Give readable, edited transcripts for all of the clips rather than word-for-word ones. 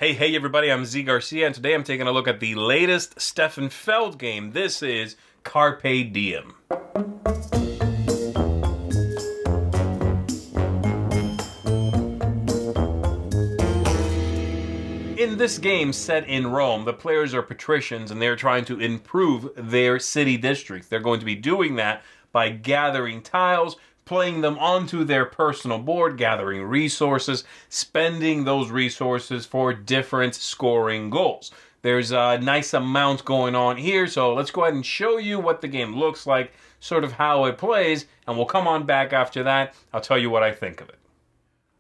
Hey everybody, I'm Garcia, and today I'm taking a look at the latest Feld game. This is Carpe Diem. In this game set in Rome, the players are patricians and they're trying to improve their city districts. They're going to be doing that by gathering tiles, playing them onto their personal board, gathering resources, spending those resources for different scoring goals. There's a nice amount going on here, so let's go ahead and show you what the game looks like, sort of how it plays, and we'll come on back after that. I'll tell you what I think of it.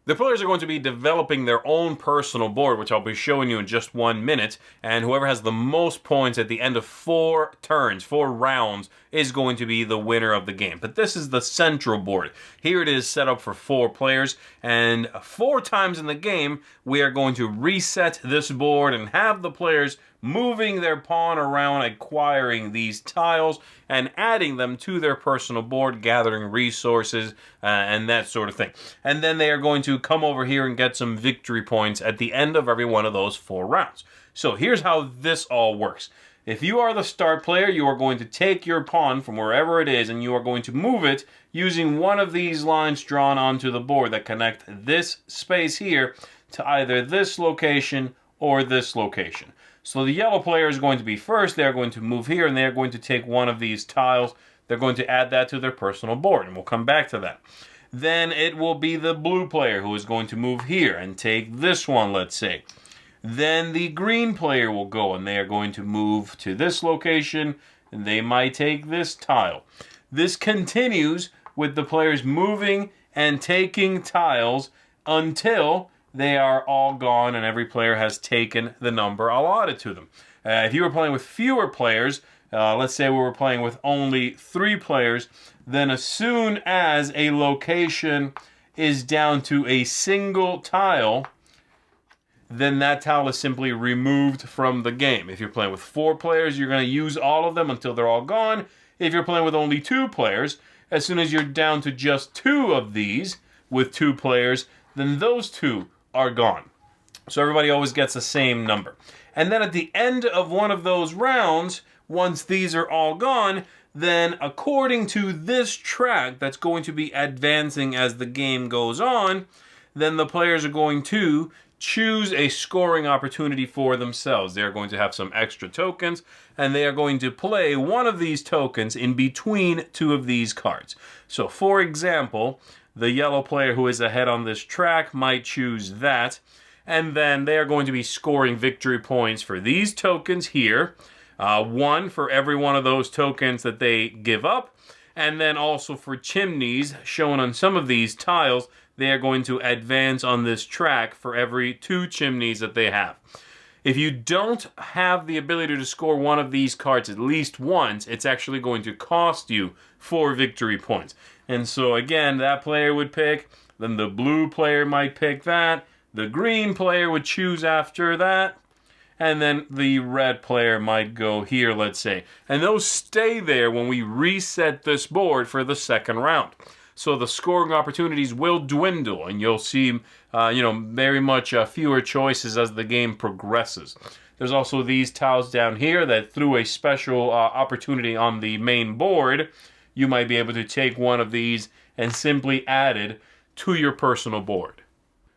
The players are going to be developing their own personal board, which I'll be showing you in just 1 minute, and whoever has the most points at the end of 4 turns, 4 rounds, is going to be the winner of the game. But this is the central board. Here it is set up for 4 players, and 4 times in the game, we are going to reset this board and have the players moving their pawn around, acquiring these tiles, and adding them to their personal board, gathering resources, and that sort of thing. And then they are going to come over here and get some victory points at the end of every one of those 4 rounds. So here's how this all works. If you are the start player, you are going to take your pawn from wherever it is, and you are going to move it using one of these lines drawn onto the board that connect this space here to either this location or this location. So the yellow player is going to be first. They're going to move here, and they're going to take one of these tiles. They're going to add that to their personal board, and we'll come back to that. Then it will be the blue player who is going to move here and take this one, let's say. Then the green player will go, and they are going to move to this location, and they might take this tile. This continues with the players moving and taking tiles until they are all gone and every player has taken the number allotted to them. If you were playing with fewer players, let's say we were playing with only 3 players, then as soon as a location is down to a single tile, then that tile is simply removed from the game. If you're playing with 4 players, you're going to use all of them until they're all gone. If you're playing with only 2 players, as soon as you're down to just 2 of these with 2 players, then those 2 are gone. So everybody always gets the same number. And then at the end of one of those rounds, once these are all gone, then according to this track that's going to be advancing as the game goes on, then the players are going to choose a scoring opportunity for themselves. They're going to have some extra tokens, and they are going to play one of these tokens in between 2 of these cards. So for example, the yellow player who is ahead on this track might choose that, and then they are going to be scoring victory points for these tokens here, 1 for every one of those tokens that they give up, and then also for chimneys shown on some of these tiles, they are going to advance on this track for every 2 chimneys that they have. If you don't have the ability to score one of these cards at least once, it's actually going to cost you 4 victory points. And so again, that player would pick, then the blue player might pick that, the green player would choose after that, and then the red player might go here, let's say. And those stay there when we reset this board for the second round. So the scoring opportunities will dwindle, and you'll see, very much fewer choices as the game progresses. There's also these tiles down here that through a special opportunity on the main board, you might be able to take one of these and simply add it to your personal board.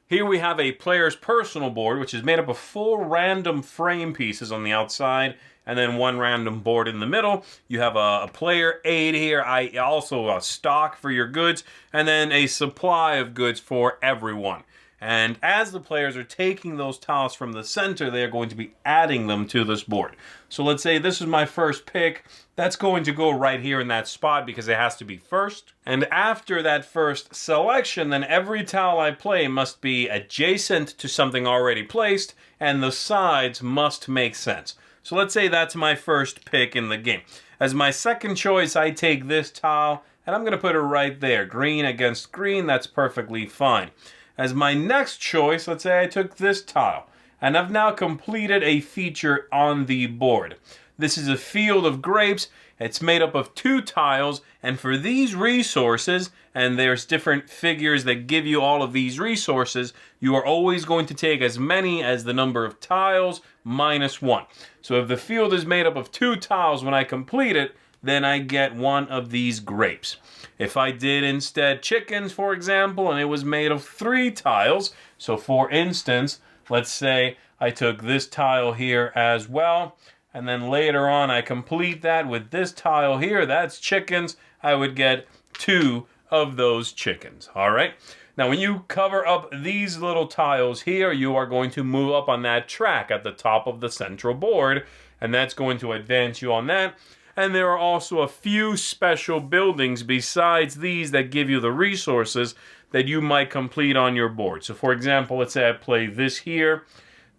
Here we have a player's personal board, which is made up of 4 random frame pieces on the outside, and then 1 random board in the middle. You have a player aid here, also a stock for your goods, and then a supply of goods for everyone. And as the players are taking those tiles from the center, they are going to be adding them to this board. So let's say this is my first pick. That's going to go right here in that spot because it has to be first. And after that first selection, then every tile I play must be adjacent to something already placed, and the sides must make sense. So let's say that's my first pick in the game. As my second choice, I take this tile, and I'm going to put it right there. Green against green, that's perfectly fine. As my next choice, let's say I took this tile, and I've now completed a feature on the board. This is a field of grapes. It's made up of 2 tiles, and for these resources, and there's different figures that give you all of these resources, you are always going to take as many as the number of tiles minus 1. So if the field is made up of 2 tiles when I complete it, then I get 1 of these grapes. If I did instead chickens, for example, and it was made of 3 tiles, so for instance, let's say I took this tile here as well, and then later on I complete that with this tile here, that's chickens, I would get 2 of those chickens, all right? Now, when you cover up these little tiles here, you are going to move up on that track at the top of the central board, and that's going to advance you on that. And there are also a few special buildings besides these that give you the resources that you might complete on your board. So, for example, let's say I play this here.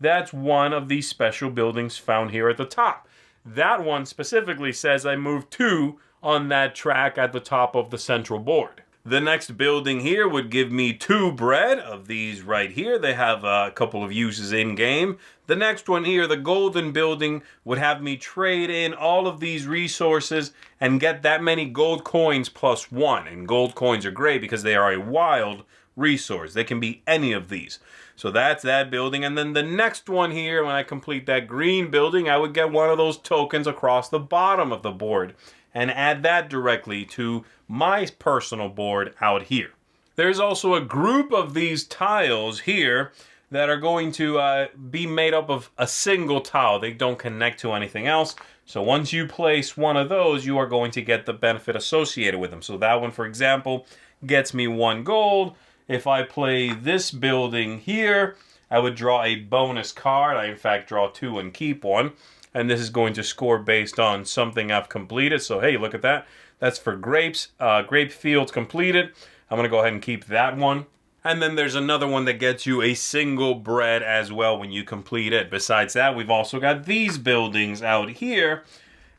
That's one of these special buildings found here at the top. That one specifically says I move 2 on that track at the top of the central board. The next building here would give me 2 bread of these right here. They have a couple of uses in game. The next one here, the golden building, would have me trade in all of these resources and get that many gold coins plus 1. And gold coins are great because they are a wild resource. They can be any of these. So that's that building. And then the next one here, when I complete that green building, I would get one of those tokens across the bottom of the board and add that directly to my personal board out here. There's also a group of these tiles here that are going to be made up of a single tile. They don't connect to anything else. So once you place one of those, you are going to get the benefit associated with them. So that one, for example, gets me 1 gold. If I play this building here, I would draw a bonus card. I, in fact, draw 2 and keep 1. And this is going to score based on something I've completed. So, hey, look at that. That's for grapes. Grape fields completed. I'm going to go ahead and keep that one. And then there's another one that gets you a single bread as well when you complete it. Besides that, we've also got these buildings out here.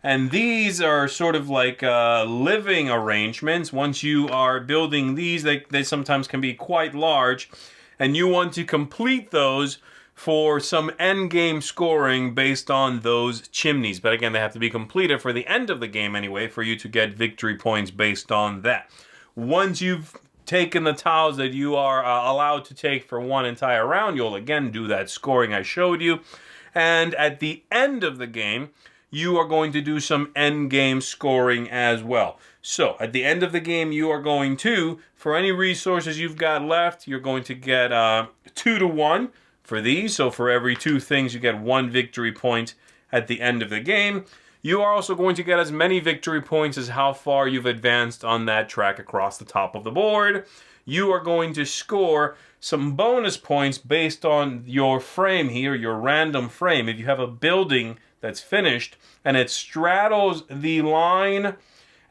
And these are sort of like living arrangements. Once you are building these, they sometimes can be quite large. And you want to complete those for some end game scoring based on those chimneys. But again, they have to be completed for the end of the game anyway for you to get victory points based on that. Once you've taken the tiles that you are allowed to take for one entire round, you'll again do that scoring I showed you. And at the end of the game, you are going to do some end game scoring as well. So at the end of the game, you are going to, for any resources you've got left, you're going to get 2 to 1. For these, so for every 2 things, you get 1 victory point at the end of the game. You are also going to get as many victory points as how far you've advanced on that track across the top of the board. You are going to score some bonus points based on your frame here, your random frame. If you have a building that's finished and it straddles the line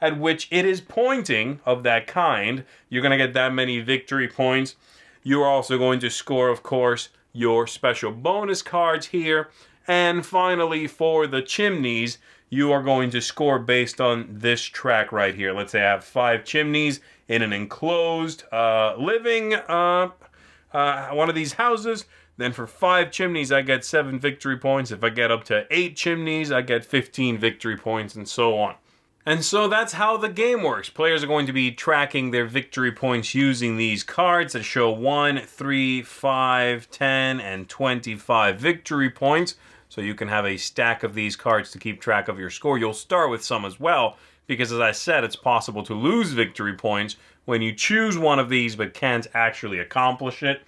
at which it is pointing of that kind, you're going to get that many victory points. You are also going to score, of course, your special bonus cards here. And finally, for the chimneys, you are going to score based on this track right here. Let's say I have 5 chimneys in an enclosed living one of these houses. Then for 5 chimneys, I get 7 victory points. If I get up to 8 chimneys, I get 15 victory points, and so on. And so that's how the game works. Players are going to be tracking their victory points using these cards that show 1, 3, 5, 10, and 25 victory points. So you can have a stack of these cards to keep track of your score. You'll start with some as well, because as I said, it's possible to lose victory points when you choose one of these but can't actually accomplish it.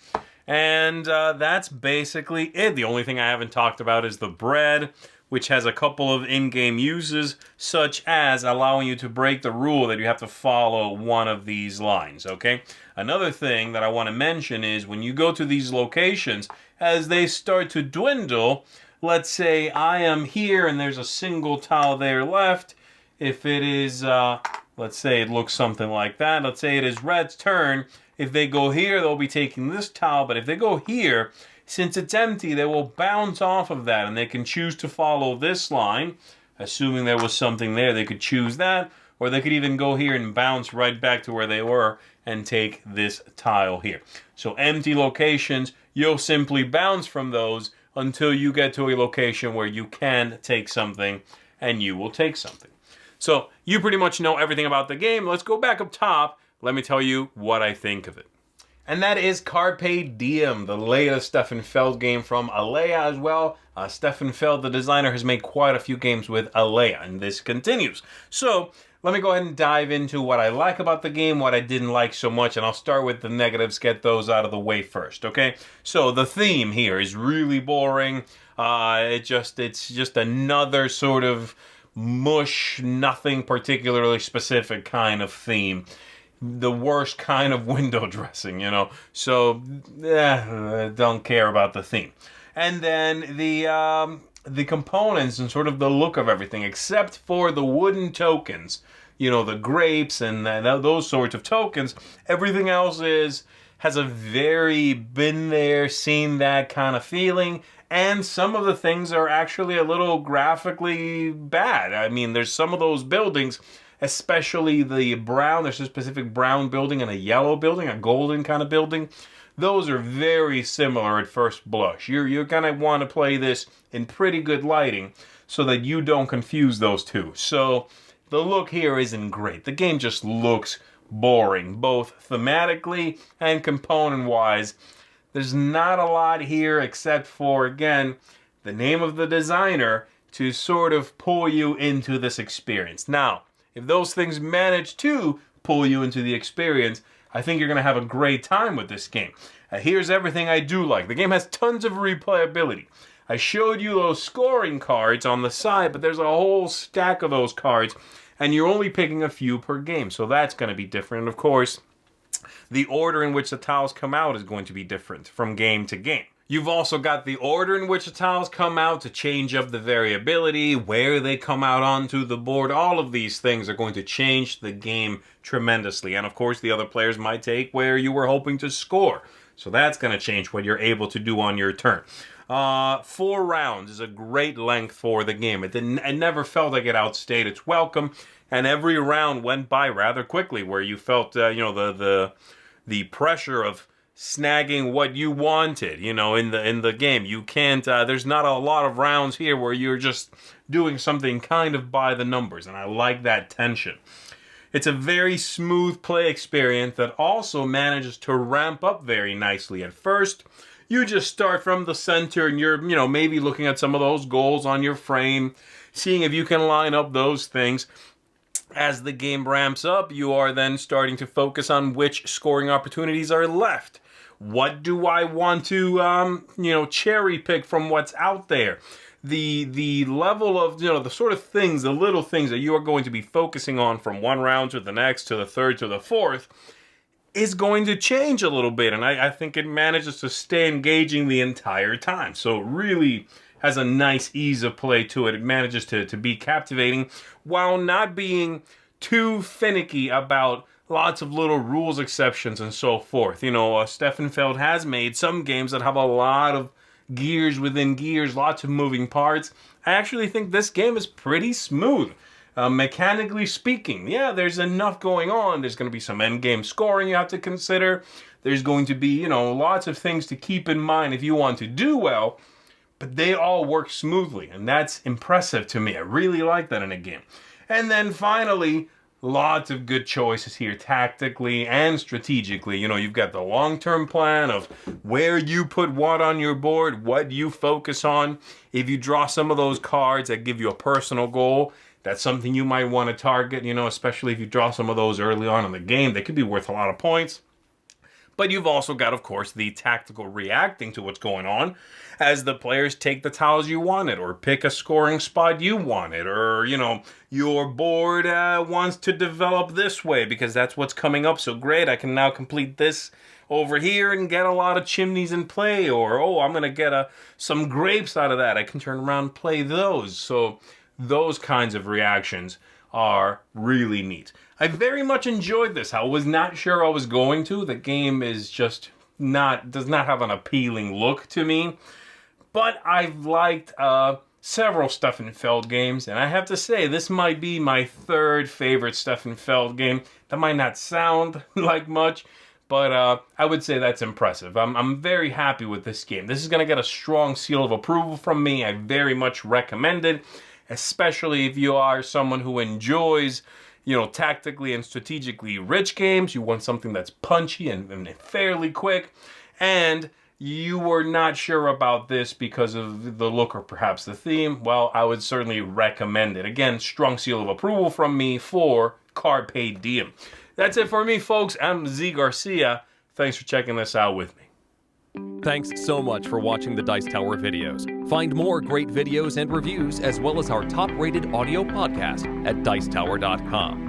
And that's basically it. The only thing I haven't talked about is the bread, which has a couple of in-game uses, such as allowing you to break the rule that you have to follow one of these lines, okay? Another thing that I want to mention is when you go to these locations, as they start to dwindle, let's say I am here and there's a single tile there left. If it is, let's say it looks something like that. Let's say it is red's turn. If they go here, they'll be taking this tile, but if they go here, since it's empty, they will bounce off of that, and they can choose to follow this line. Assuming there was something there, they could choose that, or they could even go here and bounce right back to where they were and take this tile here. So empty locations, you'll simply bounce from those until you get to a location where you can take something and you will take something. So you pretty much know everything about the game. Let's go back up top. Let me tell you what I think of it. And that is Carpe Diem, the latest Stefan Feld game from Alea as well. Stefan Feld, the designer, has made quite a few games with Alea, and this continues. So let me go ahead and dive into what I like about the game, what I didn't like so much, and I'll start with the negatives, get those out of the way first, okay? So the theme here is really boring. It's just another sort of mush, nothing particularly specific kind of theme. The worst kind of window dressing, So, don't care about the theme. And then the components and sort of the look of everything, except for the wooden tokens, the grapes and those sorts of tokens. Everything else has a very been there, seen that kind of feeling. And some of the things are actually a little graphically bad. I mean, there's some of those buildings, especially the brown. There's a specific brown building and a yellow building, a golden kind of building. Those are very similar at first blush. You're going to want to play this in pretty good lighting so that you don't confuse those two. So the look here isn't great. The game just looks boring, both thematically and component-wise. There's not a lot here except for, again, the name of the designer to sort of pull you into this experience. Now, if those things manage to pull you into the experience, I think you're going to have a great time with this game. Here's everything I do like. The game has tons of replayability. I showed you those scoring cards on the side, but there's a whole stack of those cards, and you're only picking a few per game, so that's going to be different. And of course, the order in which the tiles come out is going to be different from game to game. You've also got the order in which the tiles come out to change up the variability, where they come out onto the board. All of these things are going to change the game tremendously. And of course, the other players might take where you were hoping to score. So that's going to change what you're able to do on your turn. 4 rounds is a great length for the game. It never felt like it outstayed its welcome. And every round went by rather quickly, where you felt, the pressure of snagging what you wanted, in the game. You can't. There's not a lot of rounds here where you're just doing something kind of by the numbers, and I like that tension. It's a very smooth play experience that also manages to ramp up very nicely. At first, you just start from the center, and you're, maybe looking at some of those goals on your frame, seeing if you can line up those things. As the game ramps up, you are then starting to focus on which scoring opportunities are left. What do I want to, cherry pick from what's out there? The level of, the sort of things, the little things that you are going to be focusing on from one round to the next, to the third, to the fourth, is going to change a little bit. And I think it manages to stay engaging the entire time. So it really has a nice ease of play to it. It manages to be captivating while not being too finicky about lots of little rules exceptions and so forth. Stefan Feld has made some games that have a lot of gears within gears, lots of moving parts. I actually think this game is pretty smooth. Mechanically speaking, there's enough going on. There's going to be some end-game scoring you have to consider. There's going to be, lots of things to keep in mind if you want to do well. But they all work smoothly, and that's impressive to me. I really like that in a game. And then finally, lots of good choices here, tactically and strategically. You've got the long-term plan of where you put what on your board, what you focus on. If you draw some of those cards that give you a personal goal, that's something you might want to target, especially if you draw some of those early on in the game. They could be worth a lot of points. But you've also got, of course, the tactical reacting to what's going on as the players take the tiles you wanted, or pick a scoring spot you wanted, or, your board wants to develop this way because that's what's coming up. So great, I can now complete this over here and get a lot of chimneys in play, or, I'm going to get some grapes out of that. I can turn around and play those. So those kinds of reactions are really neat. I very much enjoyed this. I was not sure I was going to. The game is just does not have an appealing look to me. But I've liked several Stefan Feld games, and I have to say, this might be my third favorite Stefan Feld game. That might not sound like much, but I would say that's impressive. I'm very happy with this game. This is going to get a strong seal of approval from me. I very much recommend it. especially if you are someone who enjoys, tactically and strategically rich games. You want something that's punchy and fairly quick, and you were not sure about this because of the look or perhaps the theme. Well, I would certainly recommend it. Again, strong seal of approval from me for Carpe Diem. That's it for me, folks. I'm Z Garcia. Thanks for checking this out with me. Thanks so much for watching the Dice Tower videos. Find more great videos and reviews, as well as our top-rated audio podcast at Dicetower.com.